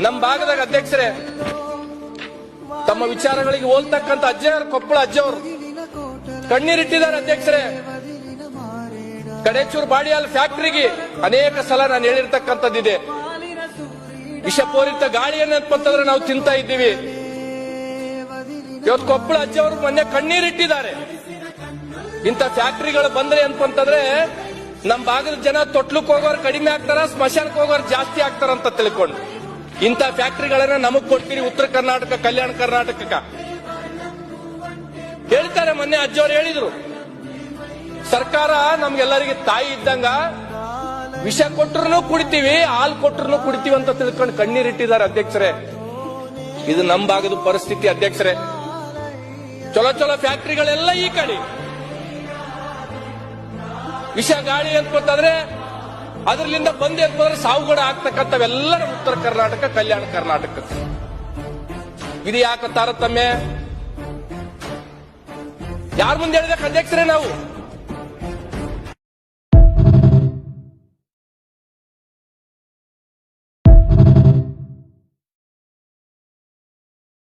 ನಮ್ಮ ಭಾಗದಾಗ ಅಧ್ಯಕ್ಷರೇ ತಮ್ಮ ವಿಚಾರಗಳಿಗೆ ಹೋಲ್ತಕ್ಕಂತ ಅಜ್ಜಯ್ಯವರು, ಕೊಪ್ಪಳ ಅಜ್ಜವರು ಕಣ್ಣೀರಿಟ್ಟಿದ್ದಾರೆ ಅಧ್ಯಕ್ಷರೇ. ಕಡೇಚೂರು ಬಾಡಿಯಾಲ್ ಫ್ಯಾಕ್ಟರಿಗೆ ಅನೇಕ ಸಲ ನಾನು ಹೇಳಿರ್ತಕ್ಕಂಥದ್ದಿದೆ. ವಿಷಪೂರಿತ ಗಾಳಿಯನ್ನು ಅಂತಂದ್ರೆ ನಾವು ತಿಂತಾ ಇದ್ದೀವಿ. ಇವತ್ತು ಕೊಪ್ಪಳ ಅಜ್ಜವರು ಮೊನ್ನೆ ಕಣ್ಣೀರಿಟ್ಟಿದ್ದಾರೆ. ಇಂಥ ಫ್ಯಾಕ್ಟರಿಗಳು ಬಂದ್ರೆ ಅಂತಂದ್ರೆ ನಮ್ಮ ಭಾಗದ ಜನ ತೊಟ್ಲಕ್ಕೆ ಹೋಗೋರು ಕಡಿಮೆ ಆಗ್ತಾರ, ಸ್ಮಶಾನಕ್ಕೆ ಹೋಗೋರು ಜಾಸ್ತಿ ಆಗ್ತಾರಂತ ತಿಳ್ಕೊಂಡು ಇಂಥ ಫ್ಯಾಕ್ಟರಿಗಳನ್ನ ನಮಗ್ ಕೊಡ್ತೀರಿ ಉತ್ತರ ಕರ್ನಾಟಕ, ಕಲ್ಯಾಣ ಕರ್ನಾಟಕಕ್ಕ ಹೇಳ್ತಾರೆ. ಮೊನ್ನೆ ಅಜ್ಜವ್ರು ಹೇಳಿದ್ರು, ಸರ್ಕಾರ ನಮ್ಗೆಲ್ಲರಿಗೆ ತಾಯಿ ಇದ್ದಂಗ ವಿಷ ಕೊಟ್ಟರು ಕುಡಿತೀವಿ, ಹಾಲು ಕೊಟ್ಟರು ಕುಡಿತೀವಿ ಅಂತ ತಿಳ್ಕೊಂಡು ಕಣ್ಣೀರಿಟ್ಟಿದ್ದಾರೆ ಅಧ್ಯಕ್ಷರೇ. ಇದು ನಮ್ಮ ಭಾಗದ ಪರಿಸ್ಥಿತಿ ಅಧ್ಯಕ್ಷರೇ. ಚಲೋ ಚಲೋ ಫ್ಯಾಕ್ಟರಿಗಳೆಲ್ಲ ಈ ಕಡೆ, ವಿಷ ಗಾಳಿ ಅಂತಂದ್ರೆ ಅದರಿಂದ ಬಂದೆ ಅಂತಂದ್ರೆ ಸಾವುಗಡ ಆಗ್ತಕ್ಕಂಥವೆಲ್ಲ ನಮ್ಮ ಉತ್ತರ ಕರ್ನಾಟಕ, ಕಲ್ಯಾಣ ಕರ್ನಾಟಕ. ಇದು ಯಾಕೆ ತಾರತಮ್ಯ? ಯಾರ ಮುಂದೆ ಹೇಳಿದಕ್ಕೆ ಅಧ್ಯಕ್ಷರೇ ನಾವು